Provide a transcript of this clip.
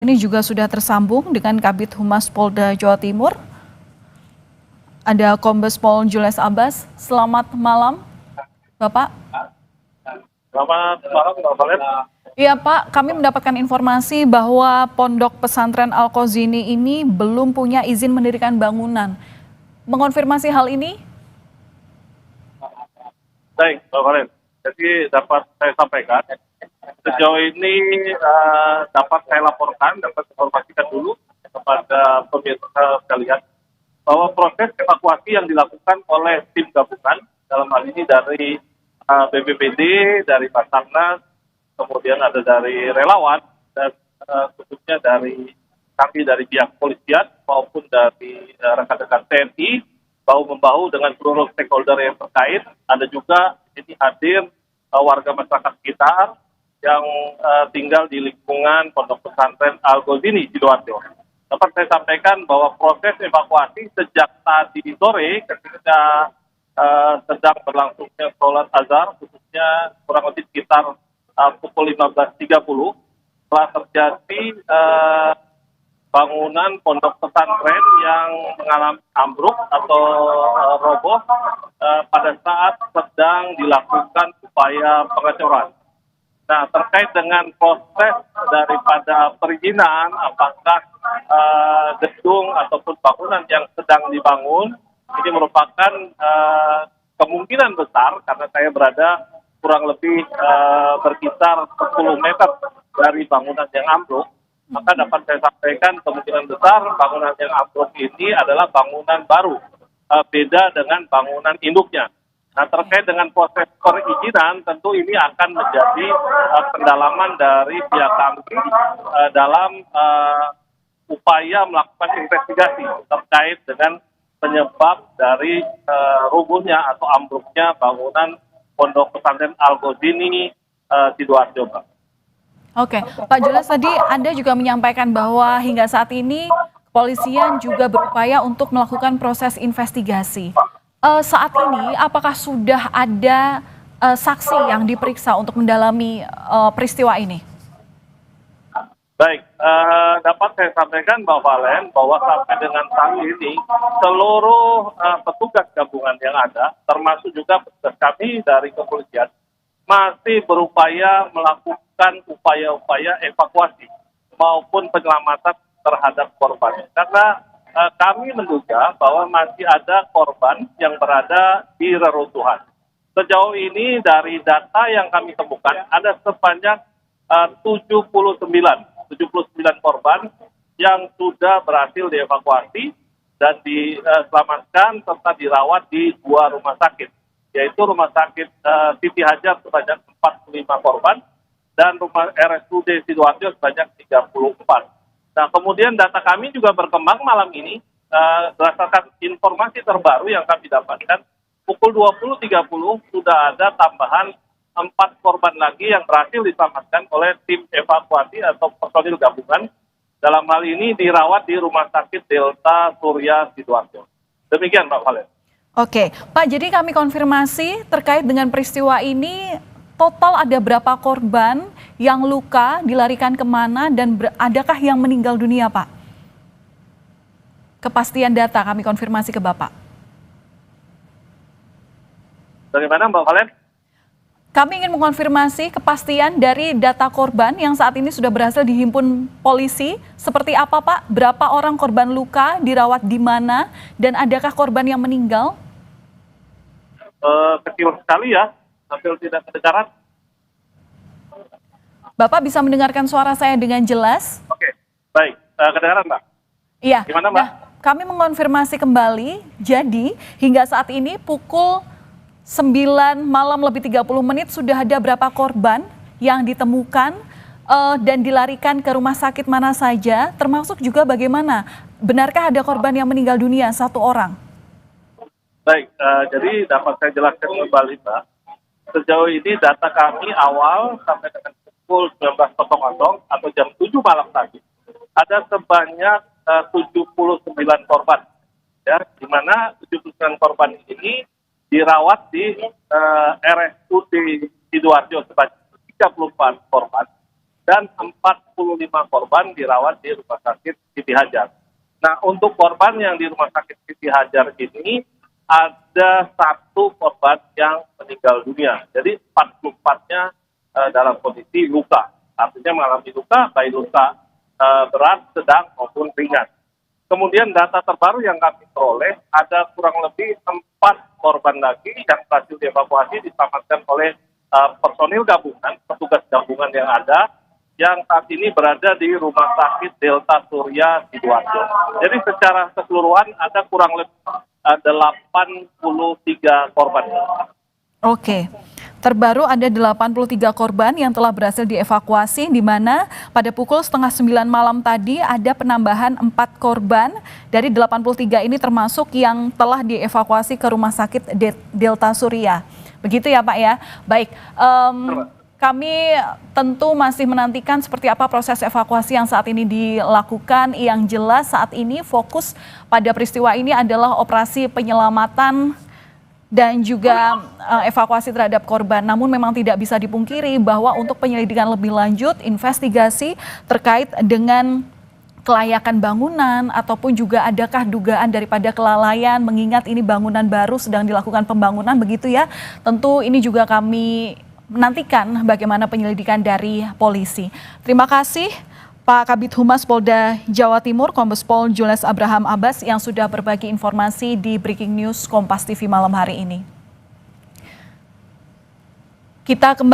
ini juga sudah tersambung dengan Kabid Humas Polda Jawa Timur. Ada Kombes Pol Jules Abbas. Selamat malam, Bapak. Selamat malam, Mbak Valen. Iya Pak, kami mendapatkan informasi bahwa Pondok Pesantren Al-Qazini ini belum punya izin mendirikan bangunan. Mengonfirmasi hal ini? Baik, Mbak Valen. Jadi dapat saya sampaikan, sejauh ini dapat saya laporkan, dapat informasikan dulu kepada pemirsa sekalian, bahwa proses evakuasi yang dilakukan oleh tim gabungan, dalam hal ini dari BPBD, dari Basarnas, kemudian ada dari relawan, dan khususnya dari kami dari pihak kepolisian maupun dari rekan-rekan TNI, bahu-membahu dengan seluruh stakeholder yang terkait. Ada juga di sini hadir warga masyarakat sekitar yang tinggal di lingkungan Pondok Pesantren Al-Qazini Sidoarjo. Dapat saya sampaikan bahwa proses evakuasi sejak tadi sore ketika sedang berlangsungnya sholat azhar, khususnya kurang lebih sekitar pukul 15.30, telah terjadi bangunan pondok pesantren yang mengalami ambruk atau roboh pada saat sedang dilakukan upaya pengecoran. Nah, terkait dengan proses daripada perizinan, apakah gedung ataupun bangunan yang sedang dibangun ini merupakan kemungkinan besar, karena saya berada kurang lebih berkisar 10 meter dari bangunan yang ambruk, maka dapat saya sampaikan kemungkinan besar bangunan yang ambruk ini adalah bangunan baru, beda dengan bangunan induknya. Nah, terkait dengan proses perizinan, tentu ini akan menjadi pendalaman dari pihak kami dalam upaya melakukan investigasi terkait dengan penyebab dari rubuhnya atau ambruknya bangunan Pondok Pesantren Al-Qazini Sidoarjo, Pak. Oke, Pak Jules, tadi Anda juga menyampaikan bahwa hingga saat ini kepolisian juga berupaya untuk melakukan proses investigasi. Saat ini, apakah sudah ada saksi yang diperiksa untuk mendalami peristiwa ini? Baik, dapat saya sampaikan Mbak Valen bahwa sampai dengan saat ini seluruh petugas gabungan yang ada, termasuk juga petugas kami dari kepolisian, masih berupaya melakukan upaya-upaya evakuasi maupun penyelamatan terhadap korban. Karena kami menduga bahwa masih ada korban yang berada di reruntuhan. Sejauh ini dari data yang kami temukan ada sebanyak 79 korban yang sudah berhasil dievakuasi dan diselamatkan serta dirawat di 2 rumah sakit, yaitu Rumah Sakit Siti Hajar sebanyak 45 korban dan Rumah RSUD Sidoarjo sebanyak 34. Nah, kemudian data kami juga berkembang malam ini berdasarkan informasi terbaru yang kami dapatkan, pukul 20.30 sudah ada tambahan 4 korban lagi yang berhasil diselamatkan oleh tim evakuasi atau personil gabungan. Dalam hal ini dirawat di Rumah Sakit Delta Surya Sidoarjo. Demikian, Mbak Valen. Oke, Pak, jadi kami konfirmasi terkait dengan peristiwa ini, total ada berapa korban yang luka, dilarikan kemana, dan adakah yang meninggal dunia, Pak? Kepastian data kami konfirmasi ke Bapak. Bagaimana, Mbak Valen? Kami ingin mengonfirmasi kepastian dari data korban yang saat ini sudah berhasil dihimpun polisi. Seperti apa, Pak? Berapa orang korban luka, dirawat di mana, dan adakah korban yang meninggal? Kecil sekali ya, hampir tidak kedengaran. Bapak bisa mendengarkan suara saya dengan jelas? Oke, baik. Kedengaran, Mbak? Iya. Gimana, Mbak? Nah, kami mengonfirmasi kembali, jadi hingga saat ini pukul 9 malam lebih 30 menit sudah ada berapa korban yang ditemukan dan dilarikan ke rumah sakit mana saja, termasuk juga bagaimana, benarkah ada korban yang meninggal dunia 1 orang? Baik, jadi dapat saya jelaskan kembali, Mbak. Sejauh ini data kami awal sampai dengan pukul 19.00 atau jam 7 malam tadi, ada sebanyak 79 korban. Ya, di mana 79 korban ini dirawat di RSUD Sidoarjo sebanyak 34 korban dan 45 korban korban dirawat di Rumah Sakit Siti Hajar. Nah, untuk korban yang di Rumah Sakit Siti Hajar ini ada 1 korban yang meninggal dunia. Jadi 44-nya dalam kondisi luka. Artinya mengalami luka, baik luka berat, sedang maupun ringan. Kemudian data terbaru yang kami peroleh ada kurang lebih 4 korban lagi yang berhasil dievakuasi diselamatkan oleh personil gabungan, petugas gabungan yang ada, yang saat ini berada di Rumah Sakit Delta Surya Sidoarjo. Jadi secara keseluruhan ada kurang lebih 83 korban. Oke. Terbaru ada 83 korban yang telah berhasil dievakuasi, di mana pada pukul 8:30 malam tadi ada penambahan 4 korban. Dari 83 ini termasuk yang telah dievakuasi ke Rumah Sakit Delta Surya. Begitu ya Pak ya? Baik, kami tentu masih menantikan seperti apa proses evakuasi yang saat ini dilakukan. Yang jelas saat ini fokus pada peristiwa ini adalah operasi penyelamatan dan juga evakuasi terhadap korban. Namun memang tidak bisa dipungkiri bahwa untuk penyelidikan lebih lanjut, investigasi terkait dengan kelayakan bangunan ataupun juga adakah dugaan daripada kelalaian, mengingat ini bangunan baru sedang dilakukan pembangunan begitu ya. Tentu ini juga kami menantikan bagaimana penyelidikan dari polisi. Terima kasih Pak Kabid Humas Polda Jawa Timur, Kombes Pol Jules Abraham Abbas yang sudah berbagi informasi di Breaking News Kompas TV malam hari ini. Kita kembali